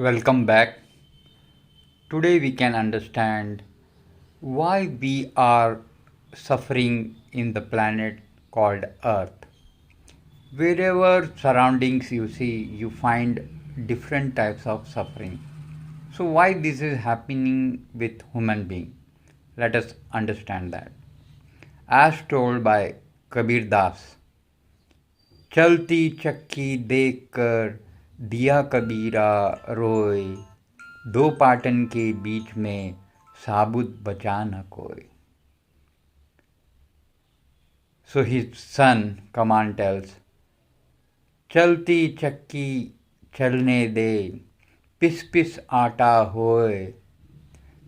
Welcome back. Today we can understand why we are suffering in the planet called Earth. Wherever surroundings you see, you find different types of suffering. So why this is happening with human being? Let us understand that. As told by Kabir Das, चलती चक्की देख कर दिया कबीरा रोए दो पाटन के बीच में साबुत बचा न कोई. So his son Kaman tells, चलती चक्की चलने दे पिस पिस आटा होए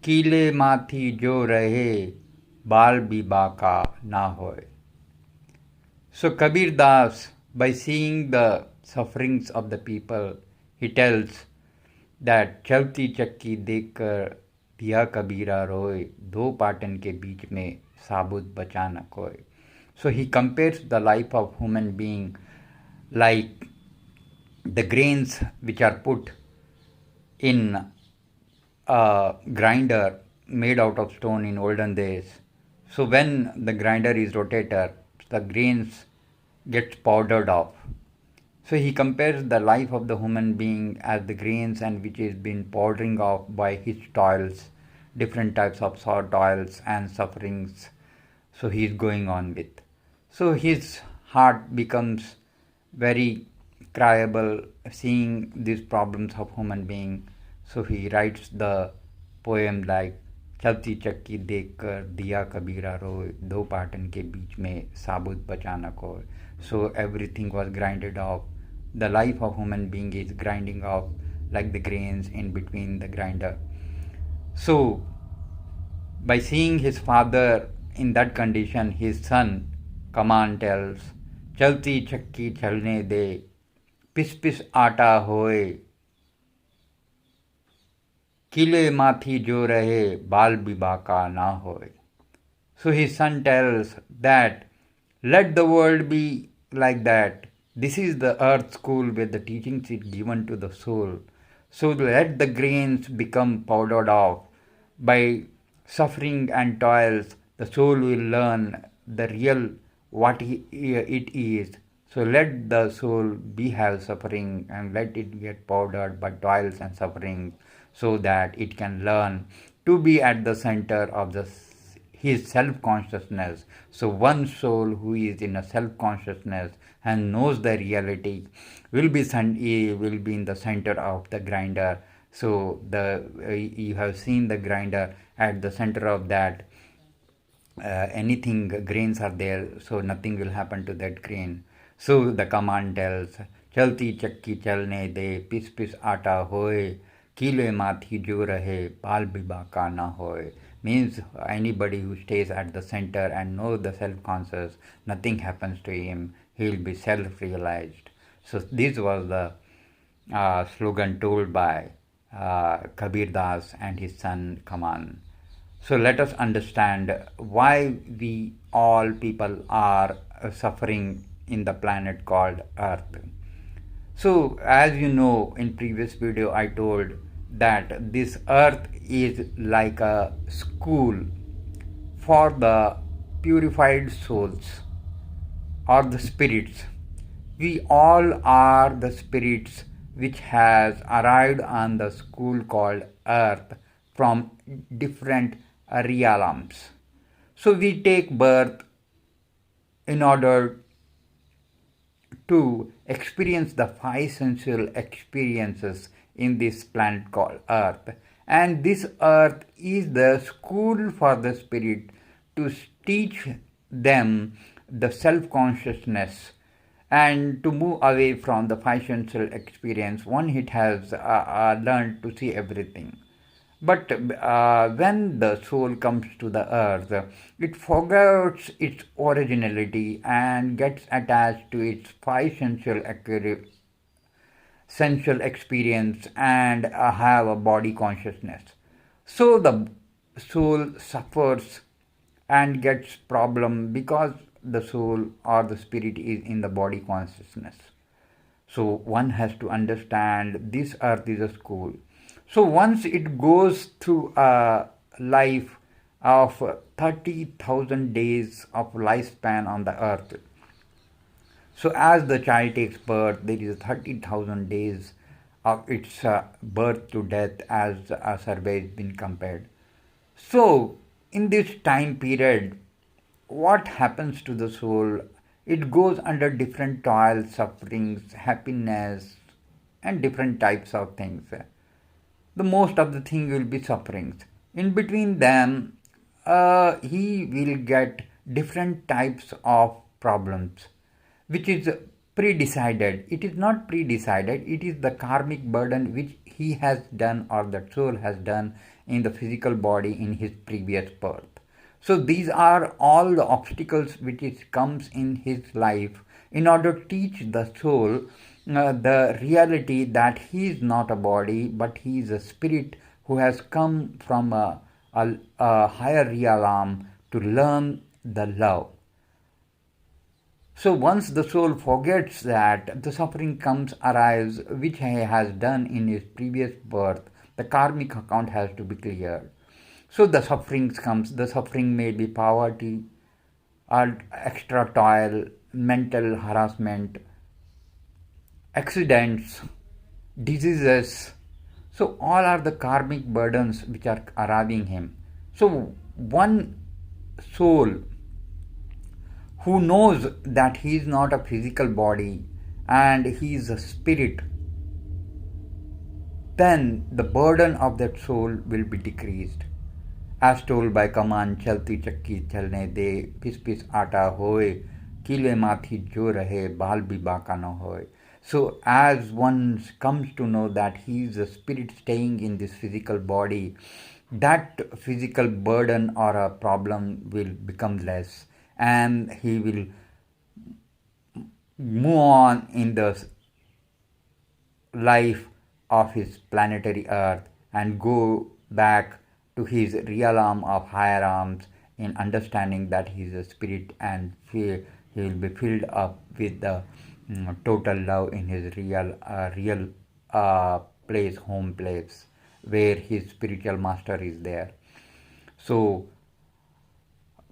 कीले माथी जो रहे बाल भी बाका ना होए. So Kabir Das, by seeing the sufferings of the people, he tells that चलती चक्की देखकर दिया कबीरा रोए दो पाटन के बीच में साबुत बचा न कोई. So he compares the life of human being like the grains which are put in a grinder made out of stone in olden days. So when the grinder is rotated, the grains gets powdered off. So he compares the life of the human being as the grains and which is been powdering off by his toils, different types of toils and sufferings. So he is going on with. So his heart becomes very cryable seeing these problems of human being. So he writes the poem like चलती चक्की देख कर दिया कबीरा रोए दो पाटन के बीच में साबुत बचा न कोई. So everything was grinded off. The life of human being is grinding off like the grains in between the grinder. So by seeing his father in that condition, his son Kaman tells, चलती चक्की चलने दे पिस पिस आटा होए किले माथी जो रहे बाल भी बाका ना होए. So his son tells that let the world be like that. This is the earth school where the teachings is given to the soul. So let the grains become powdered off. By suffering and toils, the soul will learn the real what it is. So let the soul be have suffering and let it get powdered by toils and suffering, so that it can learn to be at the center of his self-consciousness. So one soul who is in a self-consciousness and knows the reality will be in the center of the grinder. So you have seen the grinder at the center of that. Anything grains are there, so nothing will happen to that grain. So the command tells, चलती चक्की चलने दे पिस पिस आटा होए कीले माथी जो रहे बाल भी बाका ना होए. Means anybody who stays at the center and knows the self-conscious, nothing happens to him, he will be self-realized. So this was the slogan told by Kabir Das and his son Kaman. So let us understand why we all people are suffering in the planet called Earth. So as you know, in previous video I told that this earth is like a school for the purified souls or the spirits. We all are the spirits which has arrived on the school called earth from different realms. So we take birth in order to experience the five sensual experiences in this planet called Earth. And this Earth is the school for the spirit to teach them the self-consciousness and to move away from the five sensual experience. One, it has learned to see everything. But when the soul comes to the earth, it forgets its originality and gets attached to its five sensual experience and have a body consciousness. So the soul suffers and gets problem because the soul or the spirit is in the body consciousness. So one has to understand this earth is a school. So once it goes through a life of 30,000 days of lifespan on the earth. So as the child takes birth, there is 30,000 days of its birth to death as a survey has been compared. So in this time period, what happens to the soul? It goes under different toils, sufferings, happiness, and different types of things. The most of the thing will be sufferings. In between them, he will get different types of problems, which is pre-decided. It is not pre-decided. It is the karmic burden which he has done or the soul has done in the physical body in his previous birth. So these are all the obstacles which is comes in his life in order to teach the soul the reality that he is not a body but he is a spirit who has come from a higher realm to learn the love. So once the soul forgets that, the suffering comes arrives which he has done in his previous birth. The karmic account has to be cleared. So the sufferings comes. The suffering may be poverty, or extra toil, mental harassment, accidents, diseases. So all are the karmic burdens which are arriving him. So one soul who knows that he is not a physical body and he is a spirit, then the burden of that soul will be decreased. As told by Kaman chalti chakki chalne de, pis pis aata hoye, kile mathi jo rahe, bal bhi baka na hoye. So as one comes to know that he is a spirit staying in this physical body, that physical burden or a problem will become less and he will move on in the life of his planetary earth and go back to his realm of higher arms in understanding that he is a spirit and he will be filled up with the total love in his real place, home place, where his spiritual master is there. So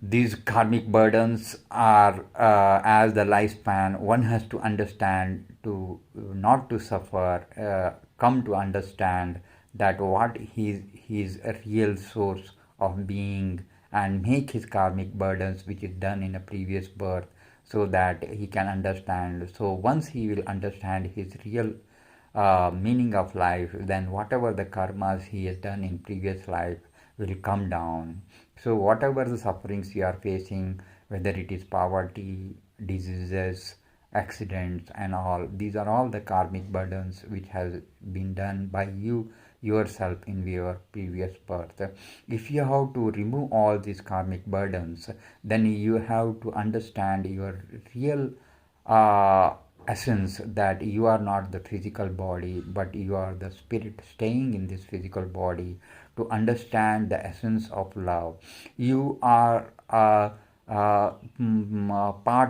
these karmic burdens are as the lifespan. One has to understand to not to suffer, come to understand that what his real source of being and make his karmic burdens which is done in a previous birth so that he can understand. So once he will understand his real meaning of life, then whatever the karmas he has done in previous life will come down. So whatever the sufferings you are facing, whether it is poverty, diseases, accidents and all, these are all the karmic burdens which has been done by you yourself in your previous birth. If you have to remove all these karmic burdens, then you have to understand your real essence, that you are not the physical body but you are the spirit staying in this physical body, to understand the essence of love. You are part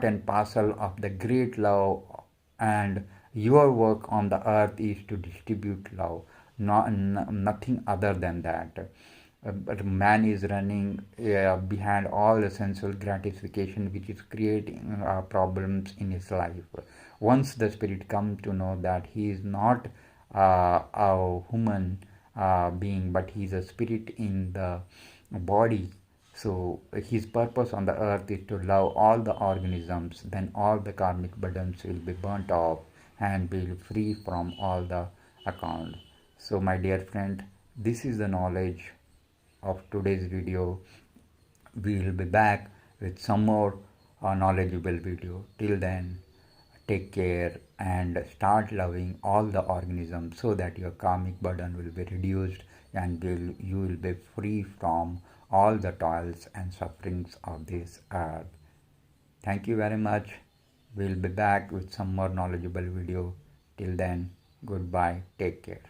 and parcel of the great love, and your work on the earth is to distribute love, nothing other than that. But man is running behind all the sensual gratification which is creating problems in his life. Once the spirit comes to know that he is not a human being but he is a spirit in the body, so his purpose on the earth is to love all the organisms, then all the karmic burdens will be burnt off and will be free from all the account. So my dear friend, this is the knowledge of today's video. We will be back with some more knowledgeable video. Till then, take care and start loving all the organisms so that your karmic burden will be reduced and you will be free from all the toils and sufferings of this earth. Thank you very much. We'll be back with some more knowledgeable video. Till then, goodbye. Take care.